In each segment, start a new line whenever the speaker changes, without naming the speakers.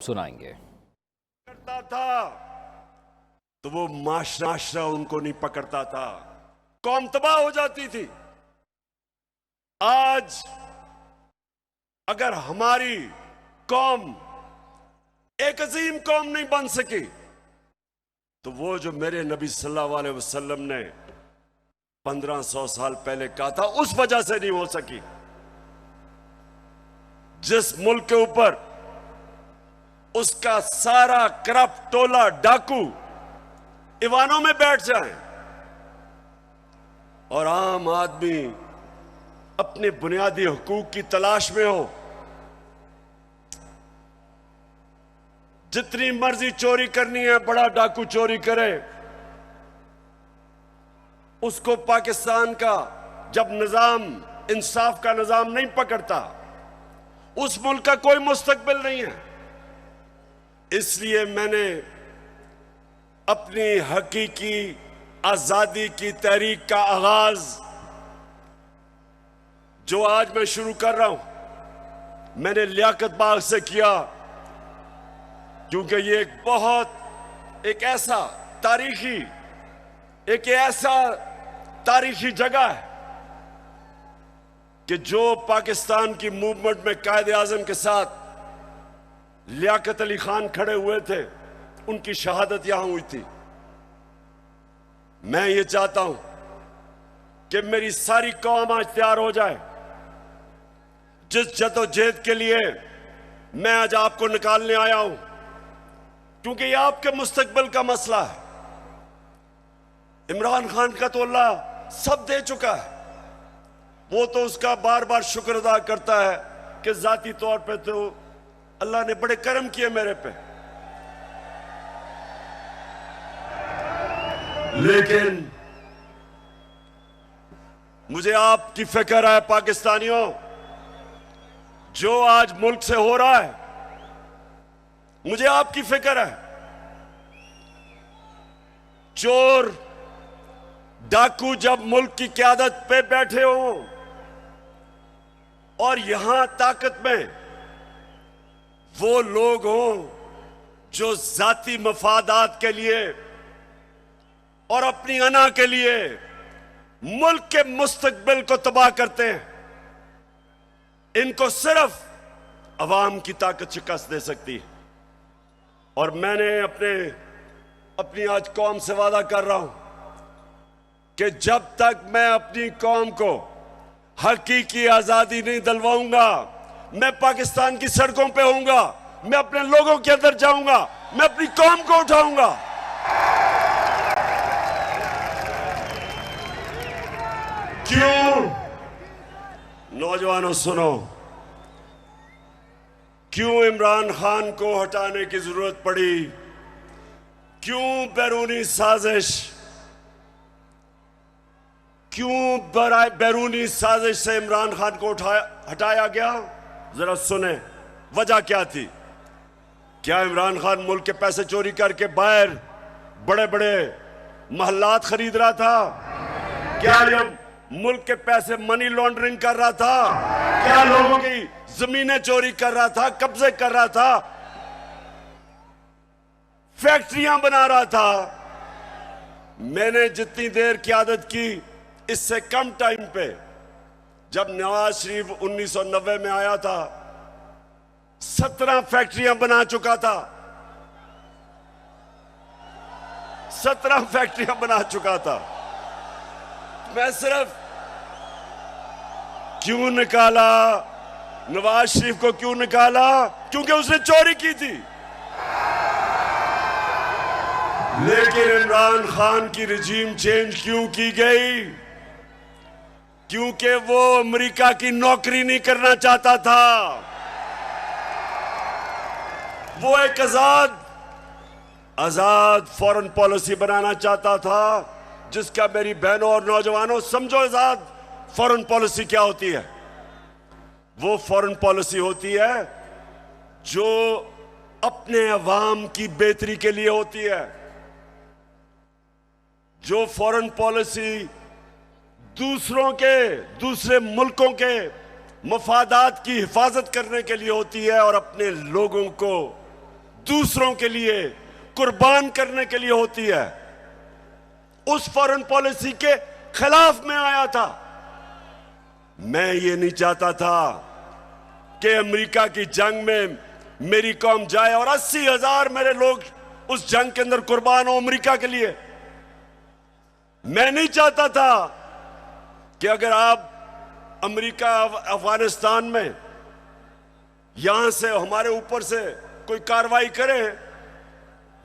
सुनाएंगे।
करता था तो वो माशरा उनको नहीं पकड़ता था, कौम तबाह हो जाती थी। आज अगर हमारी कौम एक अजीम कौम नहीं बन सकी तो वो जो मेरे नबी सल्लल्लाहु अलैहि वसल्लम ने 1500 साल पहले कहा था उस वजह से नहीं हो सकी। जिस मुल्क के ऊपर उसका सारा करप्ट टोला डाकू ईवानों में बैठ जाए और आम आदमी अपने बुनियादी हुकूक की तलाश में हो, जितनी मर्जी चोरी करनी है बड़ा डाकू चोरी करे, उसको पाकिस्तान का जब निजाम इंसाफ का निजाम नहीं पकड़ता उस मुल्क का कोई मुस्तकबिल नहीं है। इसलिए मैंने अपनी हकीकी आजादी की तहरीक का आगाज जो आज मैं शुरू कर रहा हूं मैंने लियाकत बाग से किया, क्योंकि ये एक ऐसा तारीखी जगह है कि जो पाकिस्तान की मूवमेंट में कायदे आजम के साथ लियाकत अली खान खड़े हुए थे, उनकी शहादत यहां हुई थी। मैं ये चाहता हूं कि मेरी सारी कौम आज तैयार हो जाए। जिस जदोजहद के लिए मैं आज आपको निकालने आया हूं, क्योंकि ये आपके मुस्तकबिल का मसला है। इमरान खान का तो अल्लाह सब दे चुका है, वो तो उसका बार बार शुक्र अदा करता है कि जाती तौर पे तो अल्लाह ने बड़े करम किए मेरे पे। लेकिन मुझे आपकी फिक्र है पाकिस्तानियों, जो आज मुल्क से हो रहा है, मुझे आपकी फिक्र है। चोर डाकू जब मुल्क की क़यादत पे बैठे हों और यहां ताकत में वो लोग हों जो जाती मफादात के लिए और अपनी अना के लिए मुल्क के मुस्तकबिल को तबाह करते हैं, इनको सिर्फ अवाम की ताकत शिकस्त दे सकती है। और मैंने अपनी आज कौम से वादा कर रहा हूं कि जब तक मैं अपनी कौम को हकीकी आजादी नहीं दिलवाऊंगा, मैं पाकिस्तान की सड़कों पे होऊंगा, मैं अपने लोगों के अंदर जाऊंगा, मैं अपनी कौम को उठाऊंगा। क्यों? नौजवानों सुनो, क्यों इमरान खान को हटाने की जरूरत पड़ी? क्यों बैरूनी साजिश? क्यों बैरूनी साजिश से इमरान खान को हटाया गया? जरा सुने वजह क्या थी। क्या इमरान खान मुल्क के पैसे चोरी करके बाहर बड़े बड़े महल्लात खरीद रहा था? क्या ये मुल्क के पैसे मनी लॉन्ड्रिंग कर रहा था? क्या लोगों की जमीनें चोरी कर रहा था, कब्जे कर रहा था, फैक्ट्रियां बना रहा था? मैंने जितनी देर क़यादत की इससे कम टाइम पे, जब नवाज शरीफ 1990 में आया था 17 फैक्ट्रियां बना चुका था, 17 फैक्ट्रियां बना चुका था। मैं सिर्फ क्यों निकाला नवाज शरीफ को? क्यों निकाला? क्योंकि उसने चोरी की थी। लेकिन इमरान खान की रिजीम चेंज क्यों की गई? क्योंकि वो अमेरिका की नौकरी नहीं करना चाहता था। वो एक आजाद फॉरेन पॉलिसी बनाना चाहता था, जिसका मेरी बहनों और नौजवानों समझो आजाद फॉरेन पॉलिसी क्या होती है। वो फॉरेन पॉलिसी होती है जो अपने अवाम की बेहतरी के लिए होती है, जो फॉरेन पॉलिसी दूसरे मुल्कों के मफादात की हिफाजत करने के लिए होती है और अपने लोगों को दूसरों के लिए कुर्बान करने के लिए होती है, उस फॉरेन पॉलिसी के खिलाफ मैं आया था। मैं ये नहीं चाहता था कि अमेरिका की जंग में मेरी कौम जाए और 80,000 मेरे लोग उस जंग के अंदर कुर्बान हो अमेरिका के लिए। मैं नहीं चाहता था कि अगर आप अमेरिका अफगानिस्तान में यहां से हमारे ऊपर से कोई कार्रवाई करे,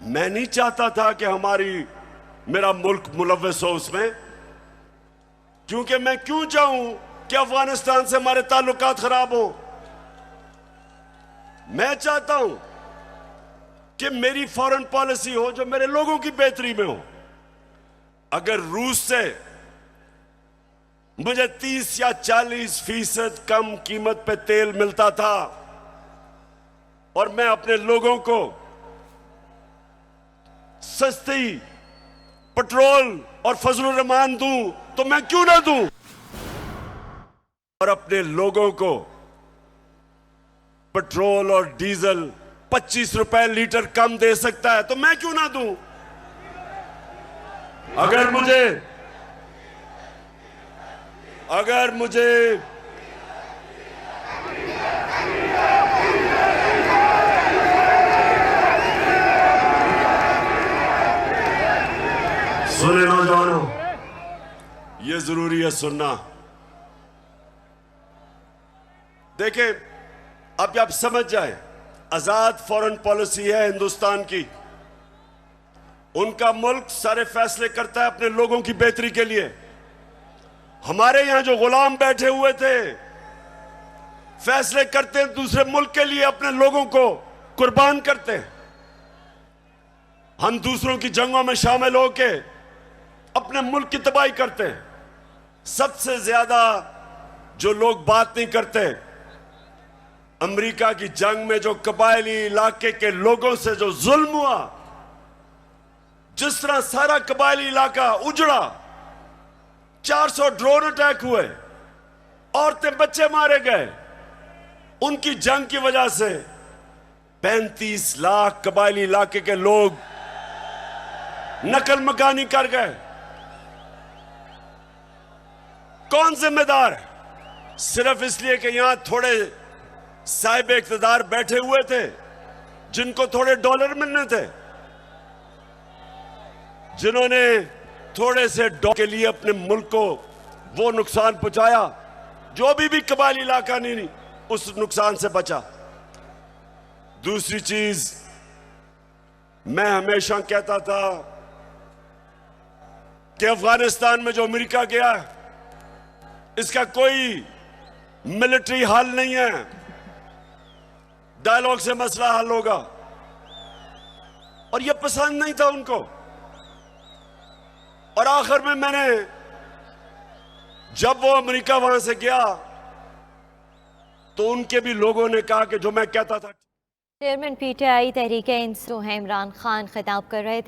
मैं नहीं चाहता था कि मेरा मुल्क मुलव्वस हो उसमें, क्योंकि मैं क्यों चाहूं कि अफगानिस्तान से हमारे ताल्लुकात खराब हो। मैं चाहता हूं कि मेरी फॉरेन पॉलिसी हो जो मेरे लोगों की बेहतरी में हो। अगर रूस से मुझे 30 या 40% कम कीमत पे तेल मिलता था और मैं अपने लोगों को सस्ती पेट्रोल और फजलुर रहमान दूं, तो मैं क्यों ना दूं। और अपने लोगों को पेट्रोल और डीजल 25 रुपए लीटर कम दे सकता है, तो मैं क्यों ना दूं। अगर मुझे सुने नौजवानों, यह जरूरी है सुनना। देखें, अब आप समझ जाए, आजाद फॉरेन पॉलिसी है हिंदुस्तान की। उनका मुल्क सारे फैसले करता है अपने लोगों की बेहतरी के लिए। हमारे यहां जो गुलाम बैठे हुए थे, फैसले करते हैं दूसरे मुल्क के लिए, अपने लोगों को कुर्बान करते हैं। हम दूसरों की जंगों में शामिल होके अपने मुल्क की तबाही करते हैं। सबसे ज्यादा जो लोग बात नहीं करते, अमेरिका की जंग में जो कबायली इलाके के लोगों से जो जुल्म हुआ, जिस तरह सारा कबायली इलाका उजड़ा, 400 ड्रोन अटैक हुए, औरतें बच्चे मारे गए, उनकी जंग की वजह से 35 लाख कबायली इलाके के लोग नकल मकानी कर गए। कौन जिम्मेदार है? सिर्फ इसलिए कि यहां थोड़े साहिब इख्तिदार बैठे हुए थे जिनको थोड़े डॉलर मिलने थे, जिन्होंने थोड़े से डॉलर के लिए अपने मुल्क को वो नुकसान पहुंचाया जो अभी भी कबायली इलाका नहीं उस नुकसान से बचा। दूसरी चीज, मैं हमेशा कहता था कि अफगानिस्तान में जो अमेरिका गया है, इसका कोई मिलिट्री हल नहीं है, डायलॉग से मसला हल होगा। और यह पसंद नहीं था उनको। और आखिर में मैंने, जब वो अमेरिका वहां से गया, तो उनके भी लोगों ने कहा कि जो मैं कहता था।
चेयरमैन पीटीआई तहरीक इंसाफ इमरान खान खिताब कर रहे थे।